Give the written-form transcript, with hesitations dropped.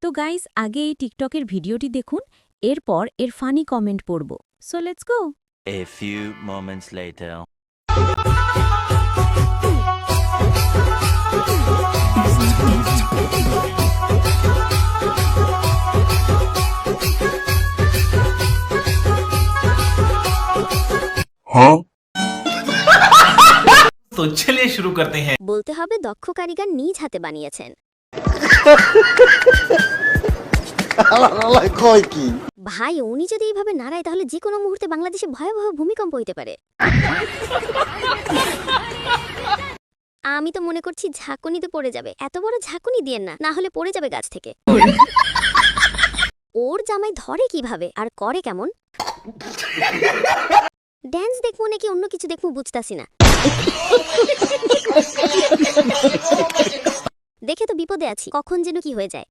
তো গাইস, আগে এই টিকটকের ভিডিওটি দেখুন, এরপর এর ফানি কমেন্ট পড়ব। So let's go. A few moments later. तो चलिए शुरू करते हैं। বলতে হবে দক্ষ কারিগর নিজ হাতে বানিয়েছেন। ভাই, উনি যদি এইভাবে নাড়ায় তাহলে যে কোনো মুহূর্তে বাংলাদেশে ভয়াবহ ভূমিকম্প হইতে পারে। আমি তো মনে করছি ঝাঁকুনিতে পড়ে যাবে। এত বড় ঝাঁকুনি দিয়েন না, না হলে পড়ে যাবে গাছ থেকে। ওর জামাই ধরে কিভাবে আর করে কেমন? ড্যান্স দেখবো নাকি অন্য কিছু দেখবো বুঝতাছি না। দেখে তো বিপদে আছি, কখন যেন কি হয়ে যায়।